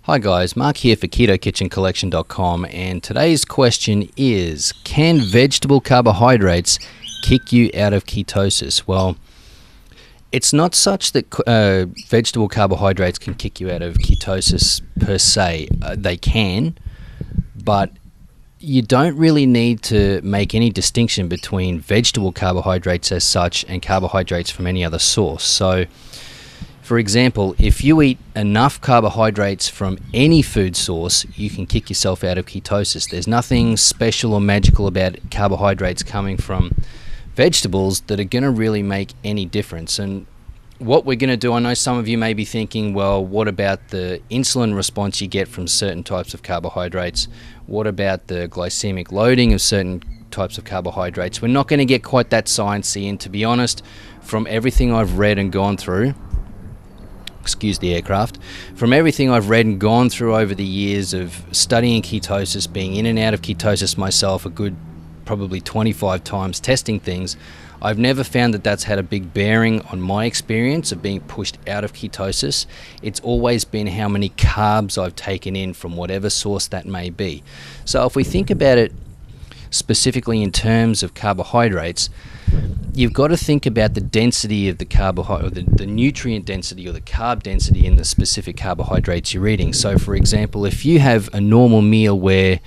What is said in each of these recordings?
Hi guys, Mark here for KetoKitchenCollection.com, and today's question is, can vegetable carbohydrates kick you out of ketosis? Well, it's not such that vegetable carbohydrates can kick you out of ketosis per se. They can, but you don't really need to make any distinction between vegetable carbohydrates as such and carbohydrates from any other source. So, for example, if you eat enough carbohydrates from any food source, you can kick yourself out of ketosis. There's nothing special or magical about carbohydrates coming from vegetables that are going to really make any difference. And what we're going to do, I know some of you may be thinking, well, what about the insulin response you get from certain types of carbohydrates? What about the glycemic loading of certain types of carbohydrates? We're not going to get quite that sciencey, and to be honest, from everything I've read and gone through, excuse the aircraft, from everything I've read and gone through over the years of studying ketosis, being in and out of ketosis myself a good probably 25 times, testing things, I've never found that that's had a big bearing on my experience of being pushed out of ketosis. It's always been how many carbs I've taken in from whatever source that may be. So if we think about it specifically in terms of carbohydrates, you've got to think about the density of the carbohydrate, the nutrient density or the carb density in the specific carbohydrates you're eating. So for example, if you have a normal meal where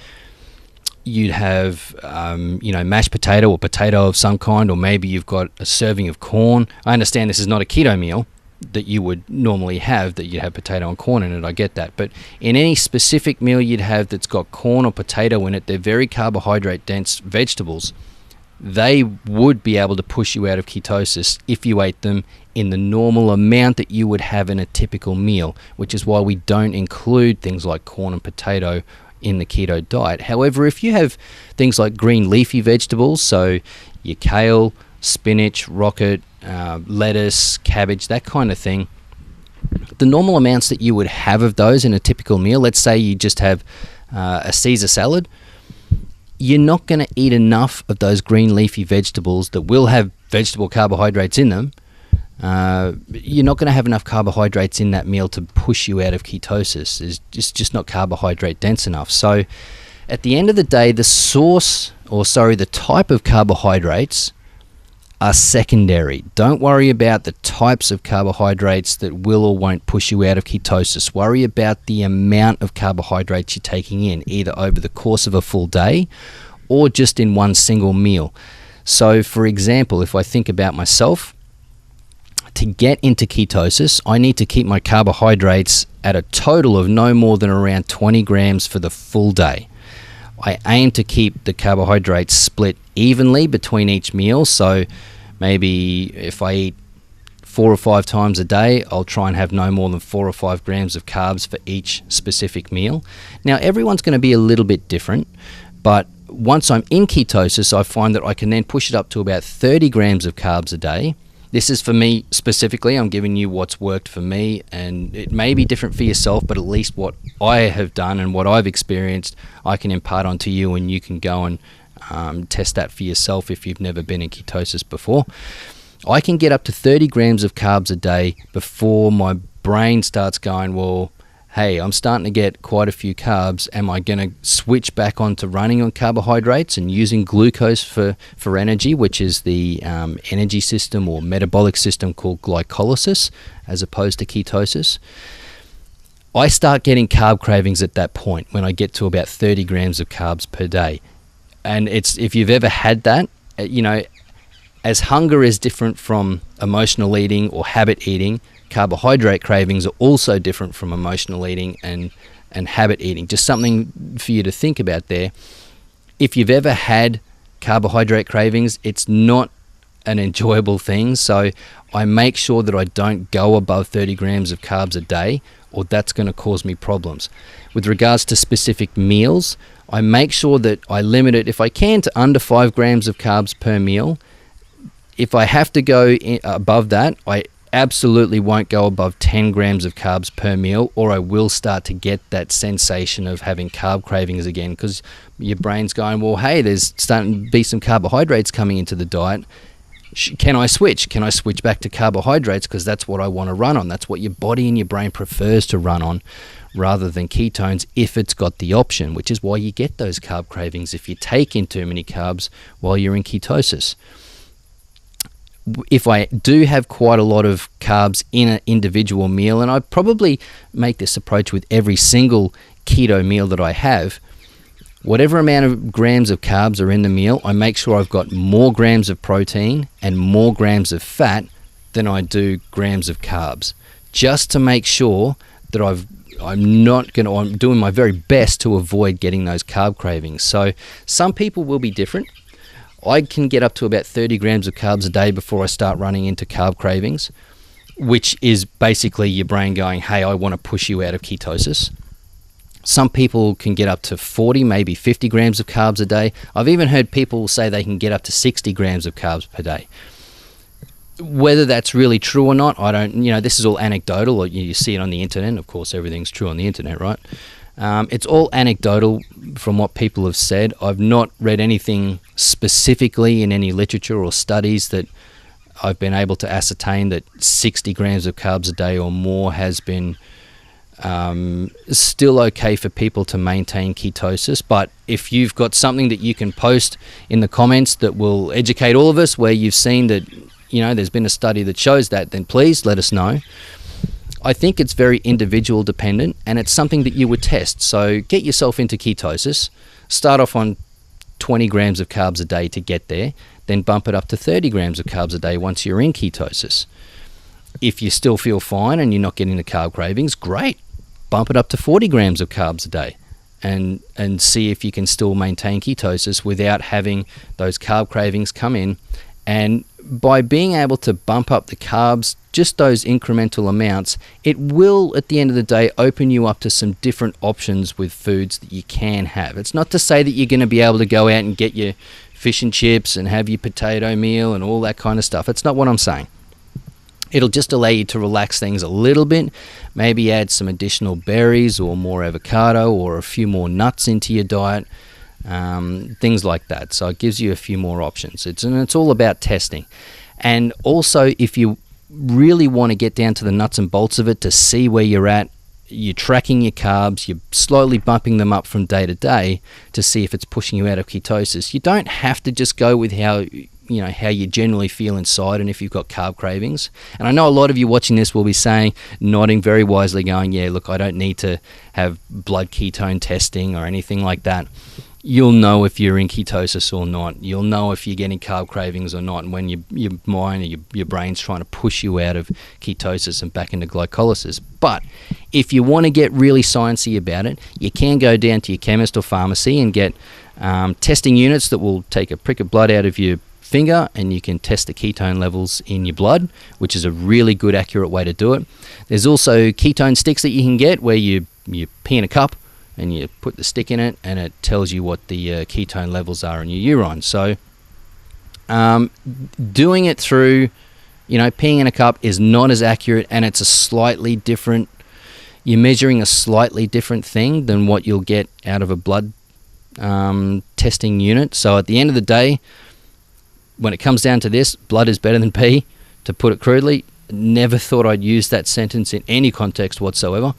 you'd have mashed potato or potato of some kind, or maybe you've got a serving of corn. I understand this is not a keto meal that you would normally have, that you have potato and corn in it, I get that. But in any specific meal you'd have that's got corn or potato in it, they're very carbohydrate dense vegetables. They would be able to push you out of ketosis if you ate them in the normal amount that you would have in a typical meal, which is why we don't include things like corn and potato in the keto diet. However, if you have things like green leafy vegetables, so your kale, spinach, rocket, lettuce, cabbage, that kind of thing, the normal amounts that you would have of those in a typical meal, let's say you just have a Caesar salad, you're not going to eat enough of those green leafy vegetables that will have vegetable carbohydrates in them. You're not going to have enough carbohydrates in that meal to push you out of ketosis. It's just not carbohydrate dense enough. So at the end of the day, the type of carbohydrates are secondary. Don't worry about the types of carbohydrates that will or won't push you out of ketosis. Worry about the amount of carbohydrates you're taking in, either over the course of a full day or just in one single meal. So for example, if I think about myself, to get into ketosis, I need to keep my carbohydrates at a total of no more than around 20 grams for the full day. I aim to keep the carbohydrates split evenly between each meal. So maybe if I eat 4 or 5 times a day, I'll try and have no more than 4 or 5 grams of carbs for each specific meal. Now, everyone's going to be a little bit different, but once I'm in ketosis, I find that I can then push it up to about 30 grams of carbs a day. This is for me specifically. I'm giving you what's worked for me, and it may be different for yourself, but at least what I have done and what I've experienced, I can impart onto you, and you can go and test that for yourself if you've never been in ketosis before. I can get up to 30 grams of carbs a day before my brain starts going, well, hey, I'm starting to get quite a few carbs. Am I going to switch back onto running on carbohydrates and using glucose for energy, which is the energy system or metabolic system called glycolysis, as opposed to ketosis? I start getting carb cravings at that point when I get to about 30 grams of carbs per day. And if you've ever had that, as hunger is different from emotional eating or habit eating, carbohydrate cravings are also different from emotional eating and habit eating. Just something for you to think about there. If you've ever had carbohydrate cravings, it's not an enjoyable thing. So I make sure that I don't go above 30 grams of carbs a day, or that's going to cause me problems. With regards to specific meals, I make sure that I limit it, if I can, to under 5 grams of carbs per meal. If I have to go above that, I absolutely won't go above 10 grams of carbs per meal, or I will start to get that sensation of having carb cravings again, because your brain's going, well, hey, there's starting to be some carbohydrates coming into the diet. Can I switch? Can I switch back to carbohydrates because that's what I want to run on? That's what your body and your brain prefers to run on rather than ketones if it's got the option, which is why you get those carb cravings if you take in too many carbs while you're in ketosis. If I do have quite a lot of carbs in an individual meal, and I probably make this approach with every single keto meal that I have, whatever amount of grams of carbs are in the meal, I make sure I've got more grams of protein and more grams of fat than I do grams of carbs, just to make sure that I'm doing my very best to avoid getting those carb cravings. So some people will be different. I can get up to about 30 grams of carbs a day before I start running into carb cravings, which is basically your brain going, hey, I want to push you out of ketosis. Some people can get up to 40, maybe 50 grams of carbs a day. I've even heard people say they can get up to 60 grams of carbs per day. Whether that's really true or not, I don't, this is all anecdotal. You see it on the internet. Of course, everything's true on the internet, right? It's all anecdotal from what people have said. I've not read anything specifically in any literature or studies that I've been able to ascertain that 60 grams of carbs a day or more has been still okay for people to maintain ketosis. But if you've got something that you can post in the comments that will educate all of us, where you've seen that, there's been a study that shows that, then please let us know. I think it's very individual dependent, and it's something that you would test. So get yourself into ketosis, start off on 20 grams of carbs a day to get there, then bump it up to 30 grams of carbs a day once you're in ketosis. If you still feel fine and you're not getting the carb cravings, great. Bump it up to 40 grams of carbs a day and see if you can still maintain ketosis without having those carb cravings come in. And by being able to bump up the carbs, just those incremental amounts, it will, at the end of the day, open you up to some different options with foods that you can have. It's not to say that you're going to be able to go out and get your fish and chips and have your potato meal and all that kind of stuff. It's not what I'm saying. It'll just allow you to relax things a little bit, maybe add some additional berries or more avocado or a few more nuts into your diet, things like that. So it gives you a few more options. It's all about testing. And also, if you really want to get down to the nuts and bolts of it to see where you're at, you're tracking your carbs, you're slowly bumping them up from day to day to see if it's pushing you out of ketosis. You don't have to just go with how you generally feel inside and if you've got carb cravings. And I know a lot of you watching this will be saying, nodding very wisely, going, yeah, look, I don't need to have blood ketone testing or anything like that. You'll know if you're in ketosis or not. You'll know if you're getting carb cravings or not, and when your mind or your brain's trying to push you out of ketosis and back into glycolysis. But if you want to get really sciencey about it, you can go down to your chemist or pharmacy and get testing units that will take a prick of blood out of your finger, and you can test the ketone levels in your blood, which is a really good, accurate way to do it. There's also ketone sticks that you can get where you pee in a cup and you put the stick in it, and it tells you what the ketone levels are in your urine. So doing it through, peeing in a cup is not as accurate, and it's a slightly different, you're measuring a slightly different thing than what you'll get out of a blood testing unit. So at the end of the day, when it comes down to this, blood is better than pee, to put it crudely. Never thought I'd use that sentence in any context whatsoever.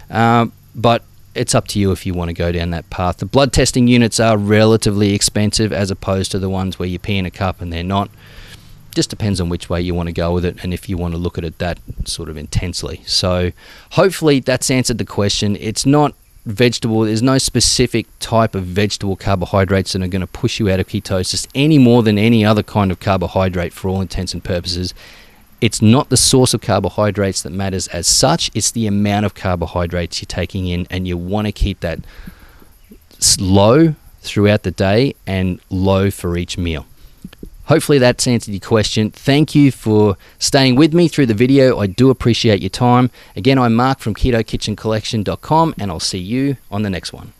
But it's up to you if you want to go down that path. The blood testing units are relatively expensive as opposed to the ones where you pee in a cup and they're not. Just depends on which way you want to go with it and if you want to look at it that sort of intensely. So hopefully that's answered the question. It's not vegetable. There's no specific type of vegetable carbohydrates that are going to push you out of ketosis any more than any other kind of carbohydrate for all intents and purposes. It's not the source of carbohydrates that matters as such. It's the amount of carbohydrates you're taking in, and you want to keep that low throughout the day and low for each meal. Hopefully that's answered your question. Thank you for staying with me through the video. I do appreciate your time. Again, I'm Mark from KetoKitchenCollection.com, and I'll see you on the next one.